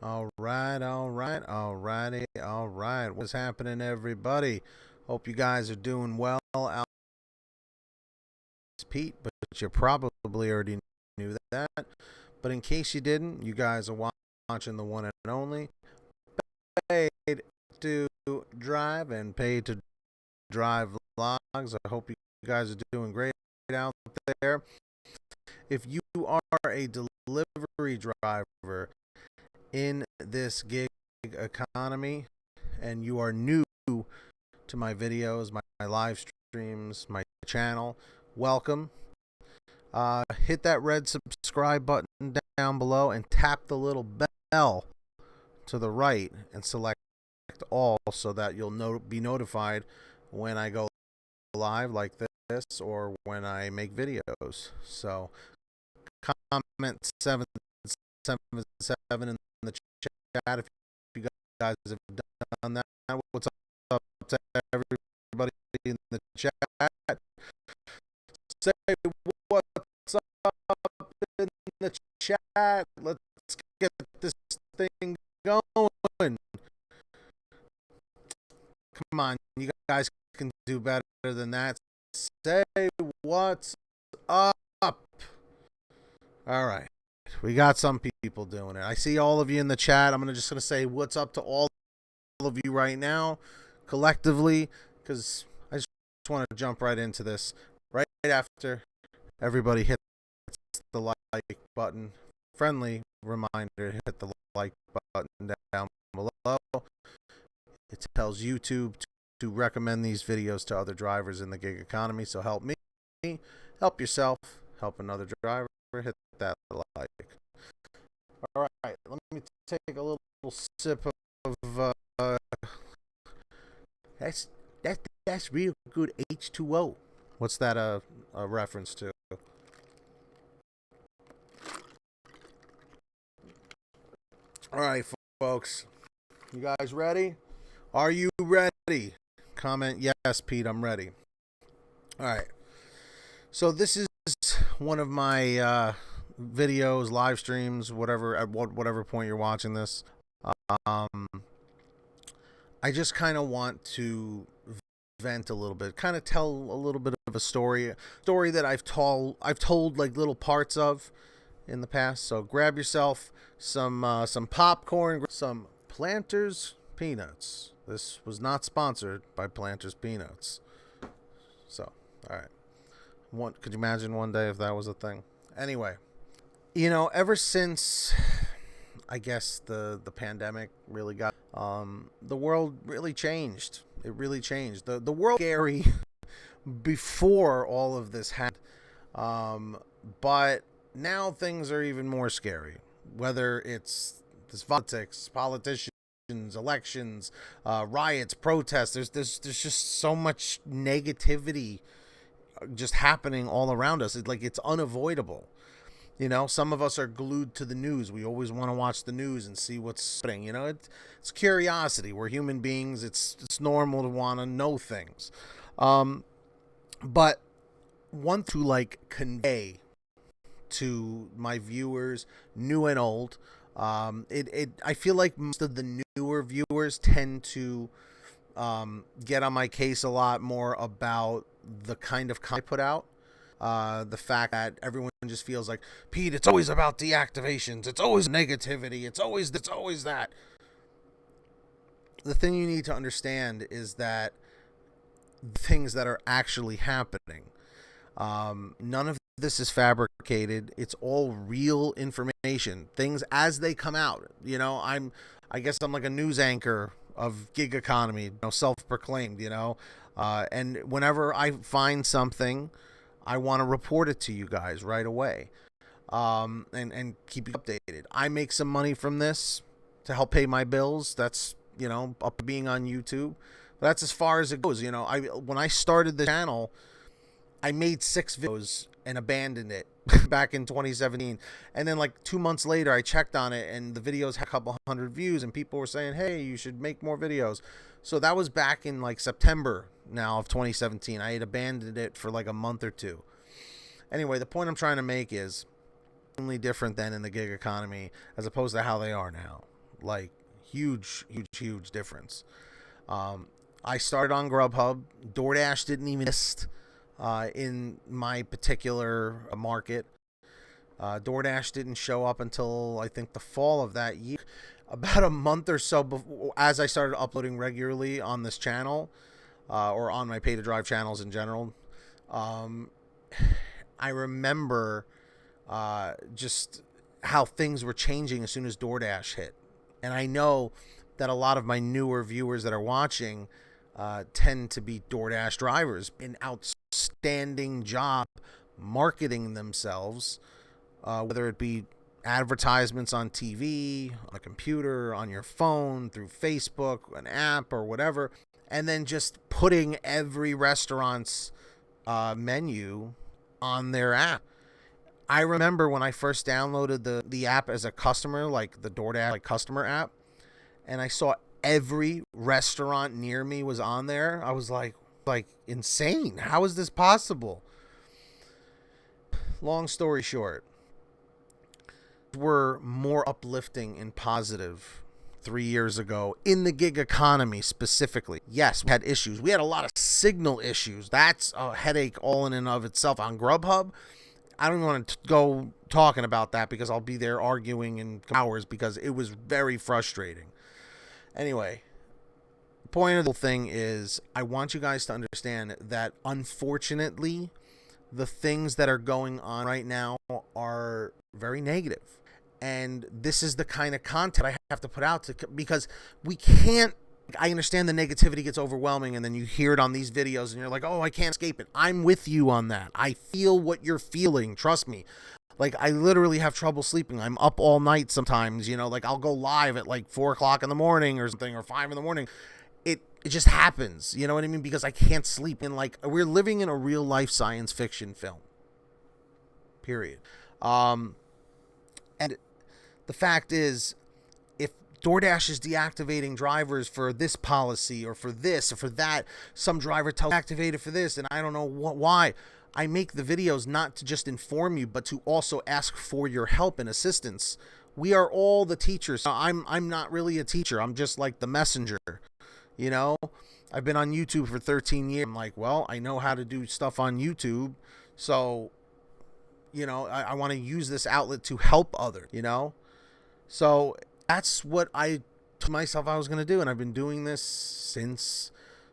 All right. What's happening, everybody? Hope you guys are doing well. It's Pete, but you probably already knew that. But in case you didn't, you guys are watching the one and only Paid to Drive and Paid to Drive Vlogs. I hope you guys are doing great out there. If you are a delivery driver in this gig economy and you are new to my videos, my live streams, my channel, welcome. Hit that red subscribe button down below and tap the little bell to the right and select all so that you'll be notified when I go live like this or when I make videos. So comment 777 in the chat if you guys have done that. What's up to everybody in the chat? Say what's up in the chat. Let's get this thing going. Come on, you guys can do better than that. Say what's up. All right. We got some people doing it. I see all of you in the chat. I'm just going to say what's up to all of you right now, collectively, because I just want to jump right into this. Right after everybody hits the like button, friendly reminder, hit the like button down below. It tells YouTube to recommend these videos to other drivers in the gig economy. So help me, help yourself, help another driver, hit that like. All right, let me take a little sip of that's real good H2O. What's that a reference to? All right, folks. You guys ready? Are you ready? Comment yes, Pete, I'm ready. All right. So this is one of my videos, live streams, whatever at whatever point you're watching this. Um I just kind of want to vent a little bit, kind of tell a little bit of a story that I've told like little parts of in the past. So grab yourself some popcorn, some Planters peanuts. This was not sponsored by Planters peanuts. So, all right. Could you imagine one day if that was a thing? Anyway, ever since I guess the pandemic really got the world really changed. It really changed. The world was scary before all of this happened. But now things are even more scary. Whether it's this politicians, elections, riots, protests. There's just so much negativity just happening all around us. It's unavoidable. Some of us are glued to the news. We always want to watch the news and see what's happening. It's curiosity. We're human beings. It's normal to want to know things. But one to convey to my viewers, new and old. I feel like most of the newer viewers tend to get on my case a lot more about the kind of content I put out. The fact that everyone just feels like, Pete, it's always about deactivations. It's always negativity. It's always that. The thing you need to understand is that things that are actually happening. None of this is fabricated. It's all real information. Things as they come out. I guess I'm like a news anchor of gig economy, self-proclaimed, and whenever I find something, I want to report it to you guys right away, and keep you updated. I make some money from this to help pay my bills. That's up being on YouTube. But that's as far as it goes. When I started the channel, I made 6 videos and abandoned it back in 2017. And then 2 months later, I checked on it and the videos had a couple hundred views and people were saying, hey, you should make more videos. So that was back in September now of 2017. I had abandoned it for a month or two. Anyway, the point I'm trying to make is only different than in the gig economy as opposed to how they are now. like huge difference. I started on GrubHub. DoorDash didn't even exist in my particular market. DoorDash didn't show up until I think the fall of that year. About a month or so before, as I started uploading regularly on this channel, or on my Pay to Drive channels in general, I remember just how things were changing as soon as DoorDash hit. And I know that a lot of my newer viewers that are watching tend to be DoorDash drivers. An outstanding job marketing themselves, whether it be advertisements on TV, on a computer, on your phone, through Facebook, an app, or whatever, and then just putting every restaurant's menu on their app. I remember when I first downloaded the app as a customer, like the DoorDash customer app, and I saw every restaurant near me was on there. I was like insane. How is this possible? Long story short, were more uplifting and positive 3 years ago in the gig economy specifically. Yes, we had issues. We had a lot of signal issues. That's a headache all in and of itself. On GrubHub, I don't want to go talking about that because I'll be there arguing in hours because it was very frustrating. Anyway, the point of the whole thing is I want you guys to understand that unfortunately, the things that are going on right now are very negative. And this is the kind of content I have to put out because we can't. I understand the negativity gets overwhelming and then you hear it on these videos and you're like, oh, I can't escape it. I'm with you on that. I feel what you're feeling. Trust me. Like, I literally have trouble sleeping. I'm up all night sometimes, like I'll go live at like 4 o'clock in the morning or something, or 5 in the morning. It just happens. You know what I mean? Because I can't sleep. And like, we're living in a real life science fiction film. Period. And the fact is, if DoorDash is deactivating drivers for this policy or for this or for that, some driver tells activated for this, and I don't know why. I make the videos not to just inform you, but to also ask for your help and assistance. We are all the teachers. I'm not really a teacher. I'm just like the messenger. I've been on YouTube for 13 years. I'm like, well, I know how to do stuff on YouTube, so I want to use this outlet to help others. So that's what I told myself I was going to do. And I've been doing this since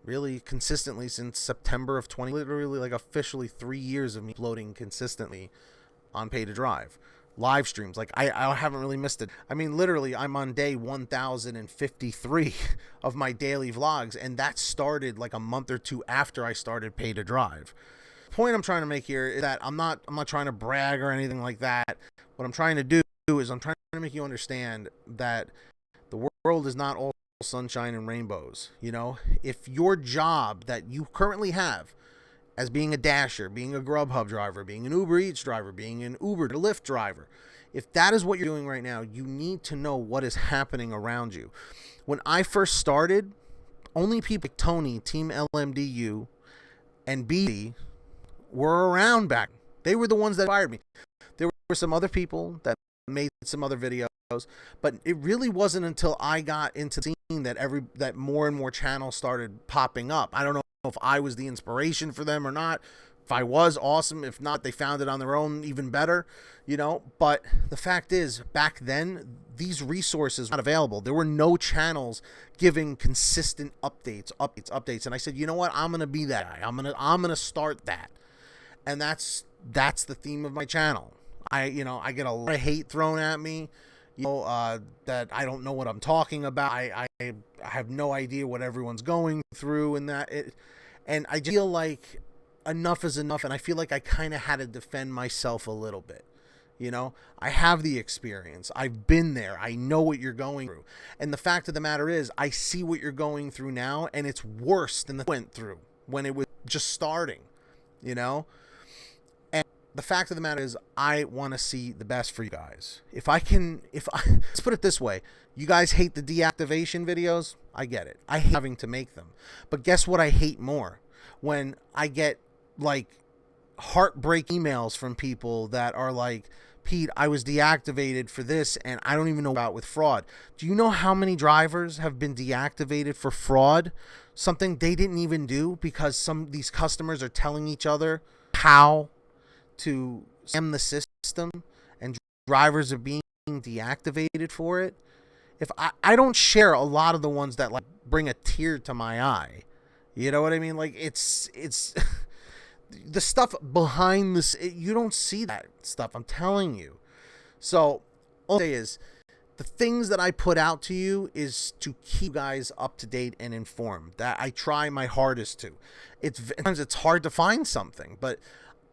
really consistently since September of 20, literally like officially 3 years of me uploading consistently on Pay to Drive. Live streams. Like I haven't really missed it. I mean, literally I'm on day 1053 of my daily vlogs. And that started like a month or two after I started Pay to Drive. The point I'm trying to make here is that I'm not trying to brag or anything like that. What I'm trying to do is I'm trying to make you understand that the world is not all sunshine and rainbows. If your job that you currently have as being a dasher, being a GrubHub driver, being an Uber Eats driver, being an Uber or Lyft driver, if that is what you're doing right now, you need to know what is happening around you. When I first started, only people like Tony, Team LMDU, and BD were around back. They were the ones that fired me. There were some other people that made some other videos, but it really wasn't until I got into the scene that more and more channels started popping up. I don't know if I was the inspiration for them or not. If I was, awesome. If not, they found it on their own, even better, but the fact is, back then these resources were not available. There were no channels giving consistent updates. And I said, you know what, I'm gonna be that guy. I'm gonna start that. And that's the theme of my channel. I get a lot of hate thrown at me, that I don't know what I'm talking about. I have no idea what everyone's going through, and and I feel like enough is enough, and I feel like I kind of had to defend myself a little bit. I have the experience. I've been there. I know what you're going through. And the fact of the matter is, I see what you're going through now, and it's worse than the went through when it was just starting, The fact of the matter is, I want to see the best for you guys. Let's put it this way. You guys hate the deactivation videos. I get it. I hate having to make them. But guess what I hate more? When I get like heartbreak emails from people that are like, Pete, I was deactivated for this, and I don't even know about with fraud. Do you know how many drivers have been deactivated for fraud? Something they didn't even do because these customers are telling each other how to scam the system, and drivers are being deactivated for it. If I don't share a lot of the ones that like bring a tear to my eye. You know what I mean? Like it's the stuff behind this, you don't see that stuff, I'm telling you. So all I say is the things that I put out to you is to keep you guys up to date and informed. That I try my hardest to. Sometimes it's hard to find something, but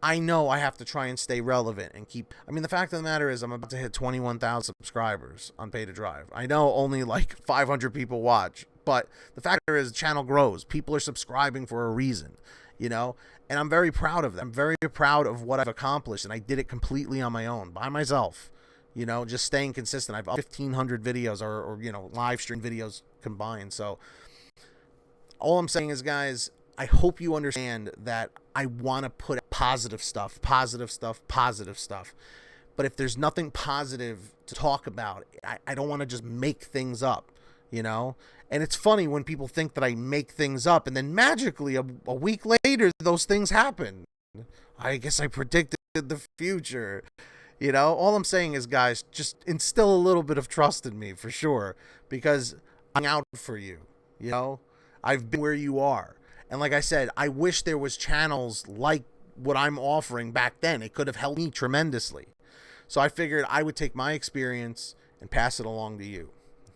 I know I have to try and stay relevant and keep. I mean, the fact of the matter is I'm about to hit 21,000 subscribers on Pay to Drive. I know only like 500 people watch, but the fact is the channel grows. People are subscribing for a reason, you know, and I'm very proud of them. I'm very proud of what I've accomplished, and I did it completely on my own, by myself, you know, just staying consistent. I've up 1,500 videos or you know, live stream videos combined. So all I'm saying is, guys, I hope you understand that I want to put positive stuff. But if there's nothing positive to talk about, I don't want to just make things up, you know? And it's funny when people think that I make things up, and then magically a week later, those things happen. I guess I predicted the future, you know? All I'm saying is, guys, just instill a little bit of trust in me for sure, because I'm out for you, you know? I've been where you are. And like I said, I wish there was channels like what I'm offering back then. It could have helped me tremendously. So I figured I would take my experience and pass it along to you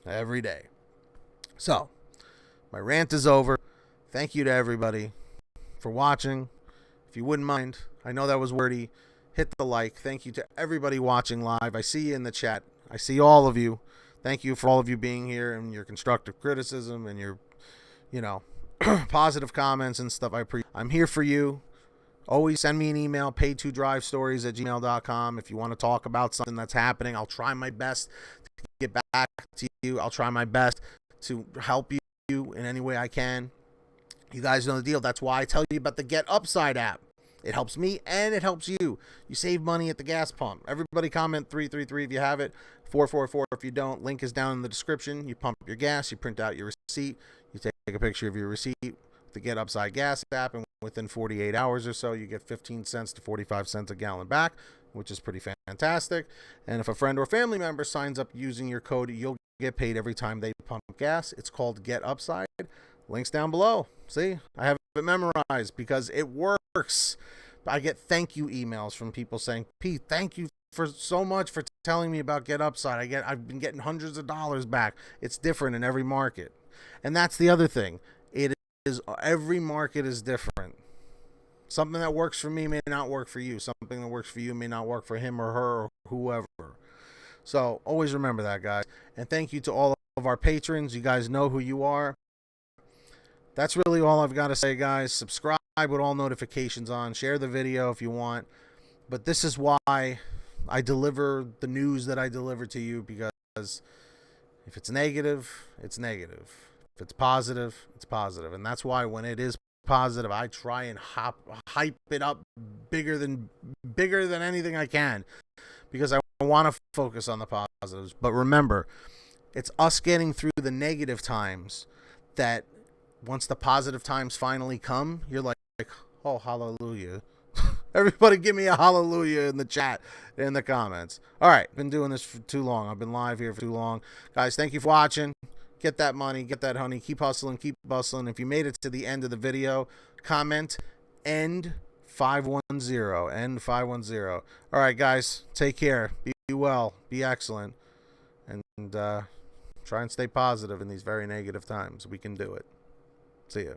every day. So my rant is over. Thank you to everybody for watching. If you wouldn't mind, I know that was wordy, hit the like. Thank you to everybody watching live. I see you in the chat. I see all of you. Thank you for all of you being here and your constructive criticism and your, you know, positive comments and stuff. I'm here for you. Always send me an email, pay2drivestories@gmail.com. If you want to talk about something that's happening, I'll try my best to get back to you. I'll try my best to help you in any way I can. You guys know the deal. That's why I tell you about the Get Upside app. It helps me and it helps you. You save money at the gas pump. Everybody comment 333 if you have it, 444 if you don't. Link is down in the description. You pump your gas, you print out your receipt, you take a picture of your receipt, the Get Upside gas app, and within 48 hours or so, you get 15 cents to 45 cents a gallon back, which is pretty fantastic. And if a friend or family member signs up using your code, you'll get paid every time they pump gas. It's called Get Upside. Links down below. See, I have it memorized because it works. I get thank you emails from people saying, Pete, thank you for so much for telling me about Get Upside. I've been getting hundreds of dollars back. It's different in every market. And that's the other thing. Every market is different. Something that works for me may not work for you. Something that works for you may not work for him or her or whoever. So always remember that, guys. And thank you to all of our patrons. You guys know who you are. That's really all I've got to say, guys. Subscribe with all notifications on. Share the video if you want. But this is why I deliver the news that I deliver to you, because if it's negative, it's negative. If it's positive, it's positive. And that's why when it is positive, I try and hype it up bigger than anything I can, because I want to focus on the positives. But remember, it's us getting through the negative times that once the positive times finally come, you're like, oh, hallelujah. Everybody give me a hallelujah in the chat, in the comments. All right, been doing this for too long. I've been live here for too long. Guys, thank you for watching. Get that money, get that honey, keep hustling, keep bustling. If you made it to the end of the video, comment end 510, end 510. All right, guys, take care. Be well, be excellent, and try and stay positive in these very negative times. We can do it. See ya.